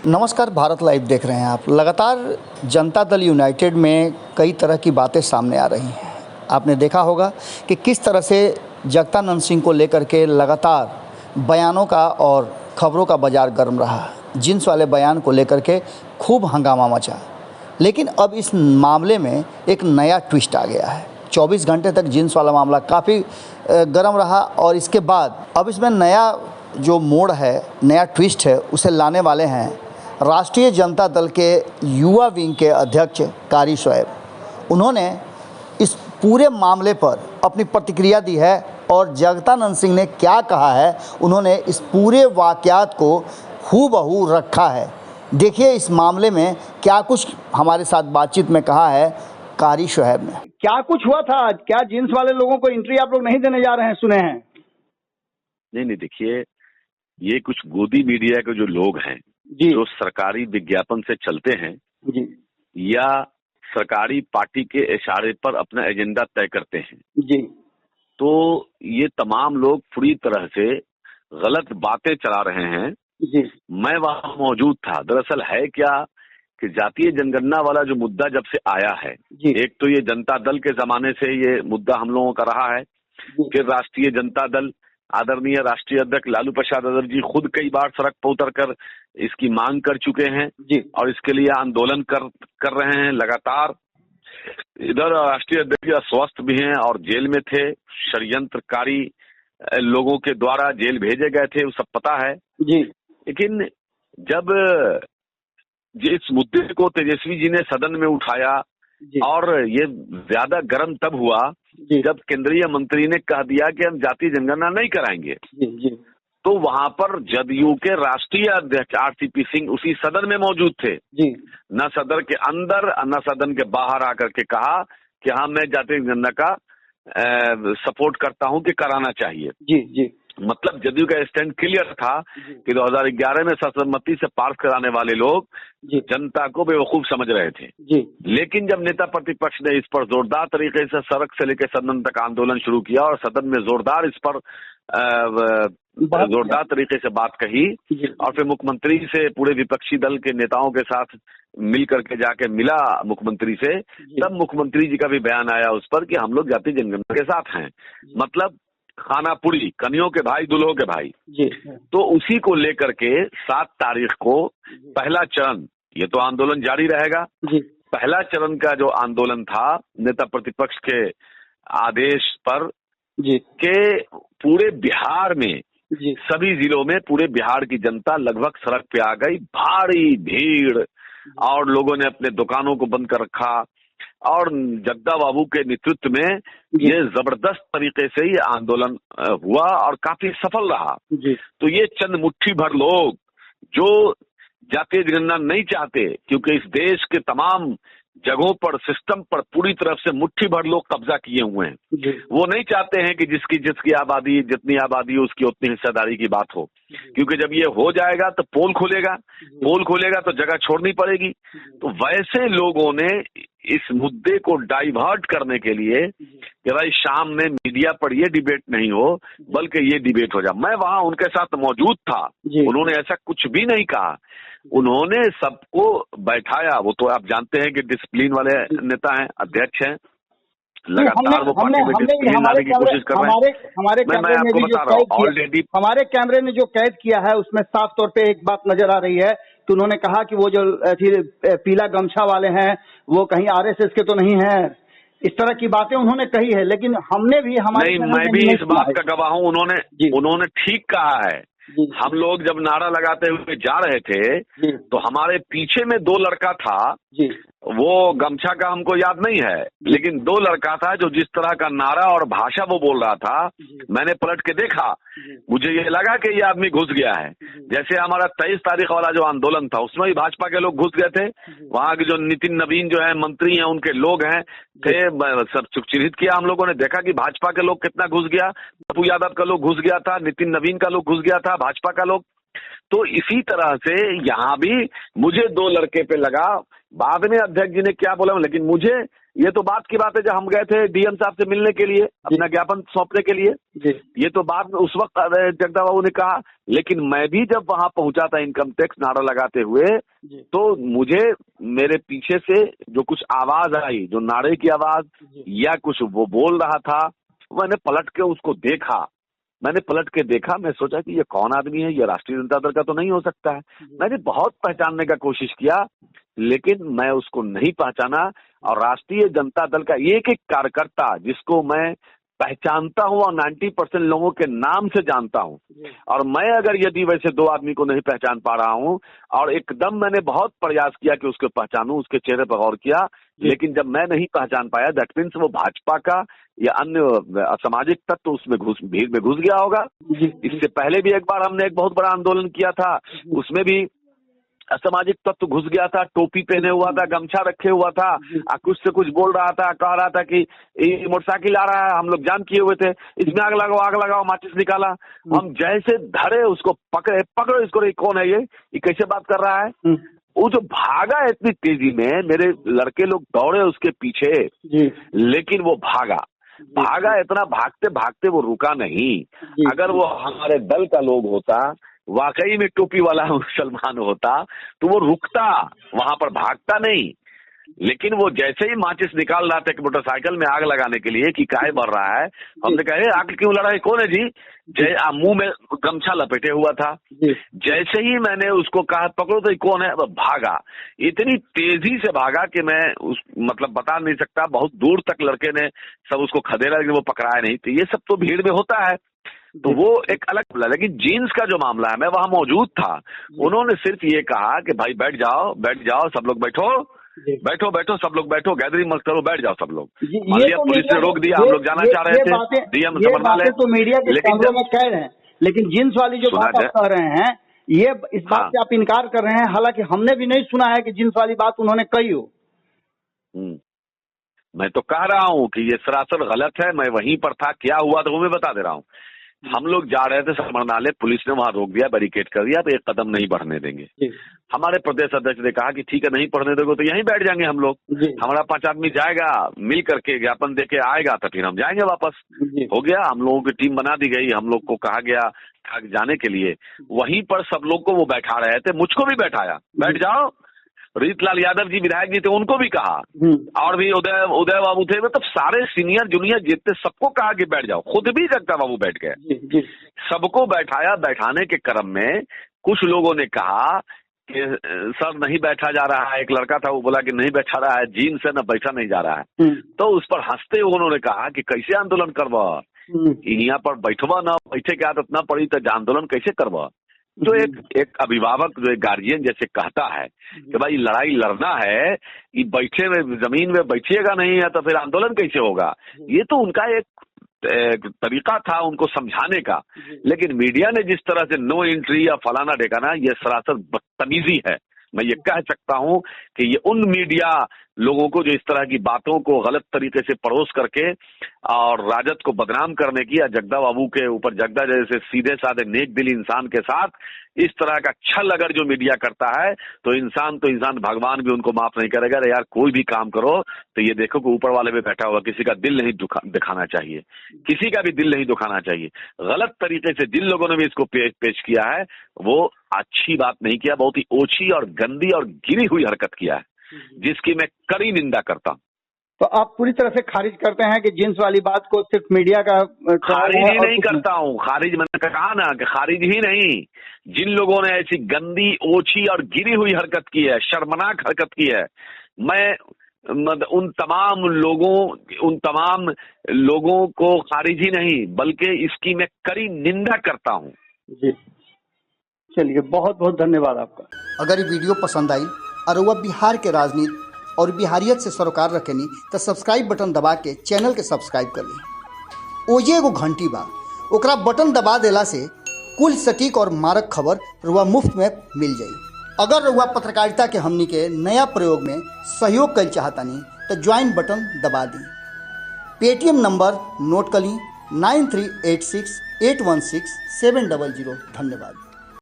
नमस्कार, भारत लाइव देख रहे हैं आप। लगातार जनता दल यूनाइटेड में कई तरह की बातें सामने आ रही हैं। आपने देखा होगा कि किस तरह से जगदानंद सिंह को लेकर के लगातार बयानों का और खबरों का बाजार गर्म रहा। जींस वाले बयान को लेकर के खूब हंगामा मचा, लेकिन अब इस मामले में एक नया ट्विस्ट आ गया है। 24 घंटे तक जींस वाला मामला काफ़ी गर्म रहा और इसके बाद अब इसमें नया जो मोड़ है, नया ट्विस्ट है, उसे लाने वाले हैं राष्ट्रीय जनता दल के युवा विंग के अध्यक्ष कारी शोएब। उन्होंने इस पूरे मामले पर अपनी प्रतिक्रिया दी है और जगदानंद सिंह ने क्या कहा है, उन्होंने इस पूरे वाक़यात को हूबहू रखा है। देखिए इस मामले में क्या कुछ हमारे साथ बातचीत में कहा है कारी शोएब ने। क्या कुछ हुआ था? क्या जींस वाले लोगों को एंट्री आप लोग नहीं देने जा रहे हैं, सुने हैं? नहीं, देखिए, ये कुछ गोदी मीडिया के जो लोग हैं जो सरकारी विज्ञापन से चलते हैं जी, या सरकारी पार्टी के इशारे पर अपना एजेंडा तय करते हैं जी, तो ये तमाम लोग पूरी तरह से गलत बातें चला रहे हैं। जी, मैं वहां मौजूद था। दरअसल है क्या कि जातीय जनगणना वाला जो मुद्दा जब से आया है, एक तो ये जनता दल के जमाने से ये मुद्दा हम लोगों का रहा है, फिर राष्ट्रीय जनता दल आदरणीय राष्ट्रीय अध्यक्ष लालू प्रसाद यादव जी खुद कई बार सड़क पर उतरकर इसकी मांग कर चुके हैं और इसके लिए आंदोलन कर रहे हैं लगातार। इधर राष्ट्रीय अध्यक्ष अस्वस्थ भी हैं और जेल में थे, षड्यंत्रकारी लोगों के द्वारा जेल भेजे गए थे, वो सब पता है जी। लेकिन जब इस मुद्दे को तेजस्वी जी ने सदन में उठाया और ये ज्यादा गर्म तब हुआ जब केंद्रीय मंत्री ने कह दिया कि हम जातीय जनगणना नहीं कराएंगे, तो वहां पर जदयू के राष्ट्रीय अध्यक्ष आरसीपी सिंह उसी सदन में मौजूद थे। न सदन के अंदर न सदन के बाहर आकर के कहा कि हाँ मैं जातीय जनगणना का सपोर्ट करता हूं कि कराना चाहिए। मतलब जदयू का स्टैंड क्लियर था कि 2011 में सर्वसम्मति से पास कराने वाले लोग जनता को बेवकूफ समझ रहे थे। लेकिन जब नेता प्रतिपक्ष ने इस पर जोरदार तरीके से सड़क से लेकर सदन तक आंदोलन शुरू किया और सदन में जोरदार इस पर जोरदार तरीके से बात कही और फिर मुख्यमंत्री से पूरे विपक्षी दल के नेताओं के साथ मिल करके जाके मिला मुख्यमंत्री से, तब मुख्यमंत्री जी का भी बयान आया उस पर कि हम लोग जातीय जनगणना के साथ हैं। मतलब खाना पूरी, कनियों के भाई दुल्हों के भाई। तो उसी को लेकर के 7 तारीख को पहला चरण, ये तो आंदोलन जारी रहेगा। पहला चरण का जो आंदोलन था नेता प्रतिपक्ष के आदेश पर के पूरे बिहार में सभी जिलों में पूरे बिहार की जनता लगभग सड़क पे आ गई। भारी भीड़ और लोगों ने अपने दुकानों को बंद कर रखा और जगदा बाबू के नेतृत्व में ये जबरदस्त तरीके से ये आंदोलन हुआ और काफी सफल रहा। तो ये चंद मुट्ठी भर लोग जो जातीय जनगणना नहीं चाहते, क्योंकि इस देश के तमाम जगहों पर सिस्टम पर पूरी तरफ से मुट्ठी भर लोग कब्जा किए हुए हैं, वो नहीं चाहते हैं कि जितनी आबादी उसकी उतनी हिस्सेदारी की बात हो, क्योंकि जब ये हो जाएगा तो पोल खुलेगा तो जगह छोड़नी पड़ेगी। तो वैसे लोगों ने इस मुद्दे को डाइवर्ट करने के लिए कि भाई शाम में मीडिया पर ये डिबेट नहीं हो बल्कि ये डिबेट हो जाए। मैं वहां उनके साथ मौजूद था, उन्होंने ऐसा कुछ भी नहीं कहा, उन्होंने सबको बैठाया। वो तो आप जानते हैं कि डिसिप्लिन वाले नेता हैं, अध्यक्ष हैं, लगातार वो पार्टी में डिसिप्लिन लाने की कोशिश कर रहे हैं। मैं आपको बता रहा हूँ ऑलरेडी हमारे कैमरे ने जो कैद किया है उसमें साफ तौर पे एक बात नजर आ रही है कि उन्होंने कहा कि वो जो पीला गमछा वाले हैं वो कहीं आरएसएस के तो नहीं है, इस तरह की बातें उन्होंने कही है। लेकिन हमने भी मैं भी इस बात का गवाह हूँ, उन्होंने ठीक कहा है। हम लोग जब नारा लगाते हुए जा रहे थे तो हमारे पीछे में 2 लड़का था, वो गमछा का हमको याद नहीं है, लेकिन 2 लड़का था जो जिस तरह का नारा और भाषा वो बोल रहा था, मैंने पलट के देखा, मुझे ये लगा कि ये आदमी घुस गया है। जैसे हमारा 23 तारीख वाला जो आंदोलन था उसमें भी भाजपा के लोग घुस गए थे, वहां के जो नितिन नवीन जो है मंत्री हैं उनके लोग हैं थे, सब चिन्हित किया हम लोगों ने, देखा कि भाजपा के लोग कितना घुस गया, पप्पू यादव का लोग घुस गया था, नितिन नवीन का लोग घुस गया था, भाजपा का लोग। तो इसी तरह से यहाँ भी मुझे 2 लड़के पे लगा। बाद में अध्यक्ष जी ने क्या बोला, लेकिन मुझे ये तो बात की बात है जब हम गए थे डीएम साहब से मिलने के लिए, अपना ज्ञापन सौंपने के लिए, ये तो बाद में उस वक्त जगदा बाबू ने कहा। लेकिन मैं भी जब वहां पहुंचा था इनकम टैक्स नारा लगाते हुए, तो मुझे मेरे पीछे से जो कुछ आवाज आई, जो नारे की आवाज या कुछ वो बोल रहा था, मैंने पलट के उसको देखा। मैंने पलट के देखा, मैं सोचा कि ये कौन आदमी है, ये राष्ट्रीय जनता दल का तो नहीं हो सकता है। मैंने बहुत पहचानने का कोशिश किया, लेकिन मैं उसको नहीं पहचाना। और राष्ट्रीय जनता दल का एक एक कार्यकर्ता जिसको मैं पहचानता हूं और 90% लोगों के नाम से जानता हूं, और मैं अगर यदि वैसे दो आदमी को नहीं पहचान पा रहा हूं, और एकदम मैंने बहुत प्रयास किया कि उसको पहचानूं, उसके चेहरे पर गौर किया, लेकिन जब मैं नहीं पहचान पाया, दैट मीन्स वो भाजपा का या अन्य असामाजिक तत्व उसमें भीड़ में घुस गया होगा। इससे पहले भी एक बार हमने एक बहुत बड़ा आंदोलन किया था, उसमें भी असामाजिक तत्व घुस गया था, टोपी पहने हुआ था, गमछा रखे हुआ था, कुछ से कुछ बोल रहा था, कह रहा था कि मोटरसाइकिल आ रहा है, हम लोग जाम किए हुए थे, इसमें आग लगाओ, माचिस निकाला। हम जैसे धरे उसको पकड़ो इसको, कौन है ये कैसे बात कर रहा है। वो जो भागा इतनी तेजी में, मेरे लड़के लोग दौड़े उसके पीछे, लेकिन वो भागा इतना भागते भागते वो रुका नहीं। अगर वो हमारे दल का लोग होता, वाकई में टोपी वाला मुसलमान होता, तो वो रुकता, वहां पर भागता नहीं। लेकिन वो जैसे ही माचिस निकाल रहा था कि मोटरसाइकिल में आग लगाने के लिए कि काहे बढ़ रहा है, हमने कहा आग क्यों लड़ा है, कौन है जी, मुंह में गमछा लपेटे हुआ था। जैसे ही मैंने उसको कहा पकड़ो तो कौन है, भागा, इतनी तेजी से भागा कि मैं मतलब बता नहीं सकता, बहुत दूर तक लड़के ने सब उसको खदेड़ा, लेकिन वो पकड़ाया नहीं। तो ये सब तो भीड़ में होता है, तो वो एक अलग मामला। लेकिन जीन्स का जो मामला है, मैं वहां मौजूद था, उन्होंने सिर्फ ये कहा कि भाई बैठ जाओ, सब लोग बैठो, सब लोग बैठो, गैदरिंग मत करो, बैठ जाओ सब लोग। तो पुलिस ने रोक दिया, हम लोग जाना चाह रहे थे, डीएम संभाले, तो मीडिया के कैमरों में कह रहे हैं, लेकिन जीन्स वाली जो बात आप कह रहे हैं, ये इस बात से आप इनकार कर रहे हैं, हालांकि हमने भी नहीं सुना है कि जीन्स वाली बात उन्होंने कही हो। मैं तो कह रहा हूँ कि ये सरासर गलत है। मैं वहीं पर था, क्या हुआ तो वो मैं बता दे रहा हूँ। हम लोग जा रहे थे समरनालय, पुलिस ने वहां रोक दिया, बैरिकेड कर दिया, तो एक कदम नहीं बढ़ने देंगे। हमारे प्रदेश अध्यक्ष ने कहा कि ठीक है, नहीं बढ़ने दोगे तो यहीं बैठ जाएंगे हम लोग, हमारा 5 आदमी जाएगा, मिल करके ज्ञापन देके आएगा, तो फिर हम जाएंगे वापस। हो गया, हम लोगों की टीम बना दी गई, हम लोग को कहा गया जाने के लिए। वहीं पर सब लोग को वो बैठा रहे थे, मुझको भी बैठाया, बैठ जाओ। रीतलाल यादव जी विधायक जी थे, उनको भी कहा, और भी उदय बाबू थे, मतलब सारे सीनियर जूनियर जितने सबको कहा कि बैठ जाओ। खुद भी जगदा बाबू बैठ गए, सबको बैठाया। बैठाने के क्रम में कुछ लोगों ने कहा कि सर नहीं बैठा जा रहा है, एक लड़का था वो बोला कि नहीं बैठा रहा है, जीन से न बैठा नहीं जा रहा है। तो उस पर हंसते हुए उन्होंने कहा कि कैसे आंदोलन करवा, यहाँ पर बैठवा ना बैठे के आदत ना पड़ी तो आंदोलन कैसे करवा। जो एक अभिभावक, जो एक गार्जियन जैसे कहता है कि भाई लड़ाई लड़ना है, ये बैठे में जमीन में बैठिएगा नहीं है तो फिर आंदोलन कैसे होगा। ये तो उनका एक तरीका था उनको समझाने का। लेकिन मीडिया ने जिस तरह से नो एंट्री या फलाना ठिकाना, ये सरासर बदतमीजी है। मैं ये कह सकता हूं कि ये उन मीडिया लोगों को जो इस तरह की बातों को गलत तरीके से परोस करके और राजद को बदनाम करने की, या जगदा बाबू के ऊपर, जगदा जैसे सीधे साधे नेक दिल इंसान के साथ इस तरह का छल अगर जो मीडिया करता है, तो इंसान भगवान भी उनको माफ नहीं करेगा। यार कोई भी काम करो तो ये देखो कि ऊपर वाले में बैठा हुआ, किसी का दिल नहीं दिखाना चाहिए, किसी का भी दिल नहीं दुखाना चाहिए। गलत तरीके से जिन लोगों ने भी इसको पेश किया है, वो अच्छी बात नहीं किया, बहुत ही ओछी और गंदी और गिरी हुई हरकत किया है, जिसकी मैं कड़ी निंदा करता हूं। तो आप पूरी तरह से खारिज करते हैं कि जींस वाली बात को सिर्फ मीडिया का? खारिज ही नहीं करता हूं, खारिज मैंने कहा ना कि खारिज ही नहीं, जिन लोगों ने ऐसी गंदी, ओछी और गिरी हुई हरकत की है, शर्मनाक हरकत की है, मैं उन तमाम लोगों को खारिज ही नहीं बल्कि इसकी मैं कड़ी निंदा करता हूं। जी चलिए, बहुत बहुत धन्यवाद आपका। अगर ये वीडियो पसंद आई और वह बिहार के राजनीति और बिहारियत से सरोकार रखेनी तो सब्सक्राइब बटन दबा के चैनल के सब्सक्राइब कर ली। ओजे एगो घंटी बा, ओकरा बटन दबा देला से कुल सटीक और मारक खबर रुआ मुफ्त में मिल जाई। अगर रुआ पत्रकारिता के हमनी के नया प्रयोग में सहयोग कर चाहतानी तो ज्वाइन बटन दबा दी। पेटीएम नंबर नोट कर ली 9386816700। धन्यवाद।